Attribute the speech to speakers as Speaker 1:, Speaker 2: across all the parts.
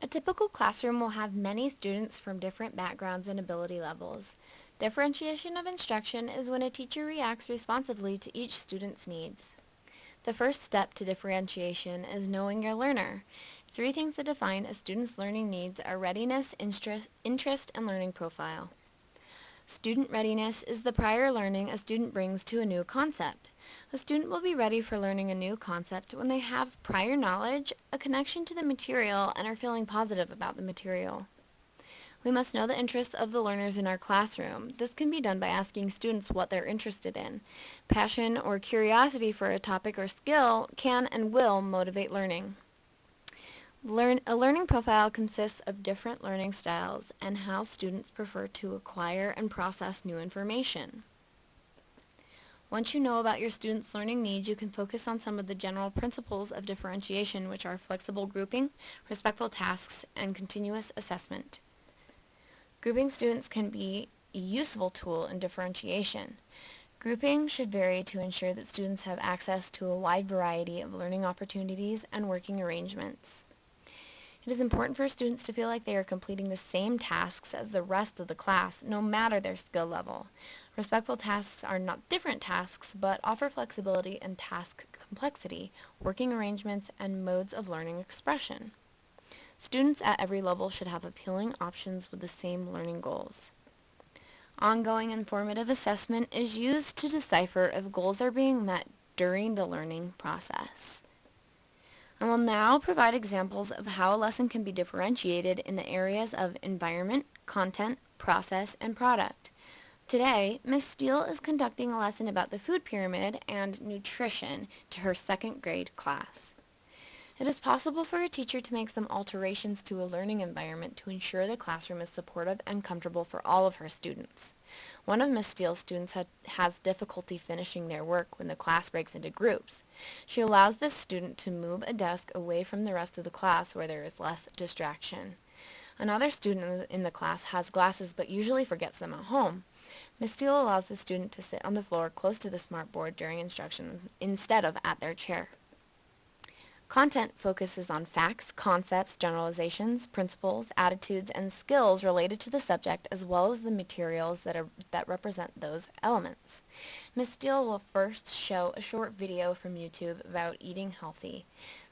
Speaker 1: A typical classroom will have many students from different backgrounds and ability levels. Differentiation of instruction is when a teacher reacts responsively to each student's needs. The first step to differentiation is knowing your learner. Three things that define a student's learning needs are readiness, interest, and learning profile. Student readiness is the prior learning a student brings to a new concept. A student will be ready for learning a new concept when they have prior knowledge, a connection to the material, and are feeling positive about the material. We must know the interests of the learners in our classroom. This can be done by asking students what they're interested in. Passion or curiosity for a topic or skill can and will motivate learning. A learning profile consists of different learning styles and how students prefer to acquire and process new information. Once you know about your students' learning needs, you can focus on some of the general principles of differentiation, which are flexible grouping, respectful tasks, and continuous assessment. Grouping students can be a useful tool in differentiation. Grouping should vary to ensure that students have access to a wide variety of learning opportunities and working arrangements. It is important for students to feel like they are completing the same tasks as the rest of the class, no matter their skill level. Respectful tasks are not different tasks, but offer flexibility in task complexity, working arrangements, and modes of learning expression. Students at every level should have appealing options with the same learning goals. Ongoing informative assessment is used to decipher if goals are being met during the learning process. I will now provide examples of how a lesson can be differentiated in the areas of environment, content, process, and product. Today, Ms. Steele is conducting a lesson about the food pyramid and nutrition to her second grade class. It is possible for a teacher to make some alterations to a learning environment to ensure the classroom is supportive and comfortable for all of her students. One of Ms. Steele's students has difficulty finishing their work when the class breaks into groups. She allows this student to move a desk away from the rest of the class where there is less distraction. Another student in the class has glasses but usually forgets them at home. Ms. Steele allows the student to sit on the floor close to the smartboard during instruction instead of at their chair. Content focuses on facts, concepts, generalizations, principles, attitudes, and skills related to the subject, as well as the materials that represent those elements. Ms. Steele will first show a short video from YouTube about eating healthy.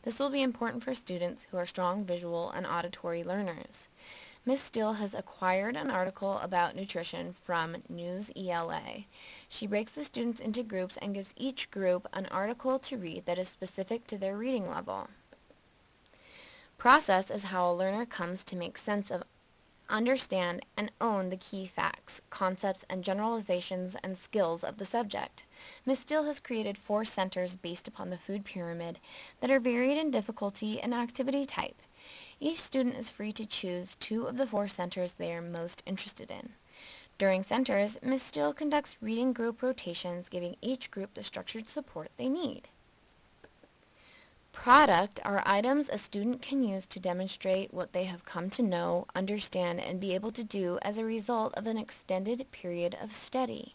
Speaker 1: This will be important for students who are strong visual and auditory learners. Ms. Steele has acquired an article about nutrition from News ELA. She breaks the students into groups and gives each group an article to read that is specific to their reading level. Process is how a learner comes to make sense of, understand, and own the key facts, concepts, and generalizations and skills of the subject. Ms. Steele has created 4 centers based upon the food pyramid that are varied in difficulty and activity type. Each student is free to choose 2 of the 4 centers they are most interested in. During centers, Ms. Steele conducts reading group rotations, giving each group the structured support they need. Product are items a student can use to demonstrate what they have come to know, understand, and be able to do as a result of an extended period of study.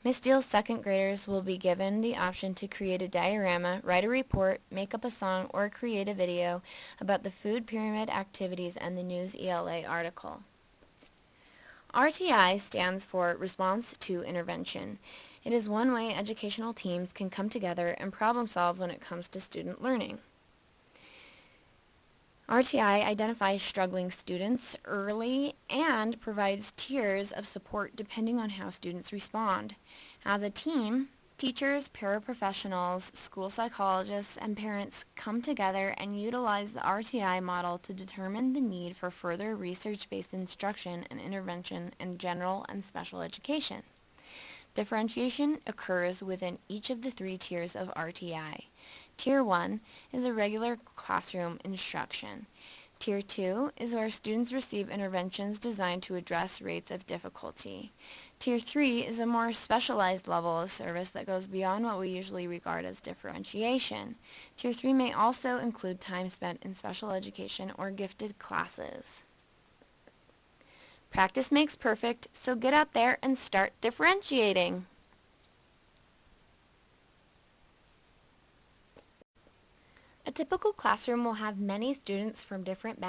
Speaker 1: Ms. Steele's second graders will be given the option to create a diorama, write a report, make up a song, or create a video about the food pyramid activities and the News ELA article. RTI stands for Response to Intervention. It is one way educational teams can come together and problem solve when it comes to student learning. RTI identifies struggling students early and provides tiers of support depending on how students respond. As a team, teachers, paraprofessionals, school psychologists, and parents come together and utilize the RTI model to determine the need for further research-based instruction and intervention in general and special education. Differentiation occurs within each of the 3 tiers of RTI. Tier 1 is a regular classroom instruction. Tier 2 is where students receive interventions designed to address rates of difficulty. Tier 3 is a more specialized level of service that goes beyond what we usually regard as differentiation. Tier 3 may also include time spent in special education or gifted classes. Practice makes perfect, so get out there and start differentiating. A typical classroom will have many students from different backgrounds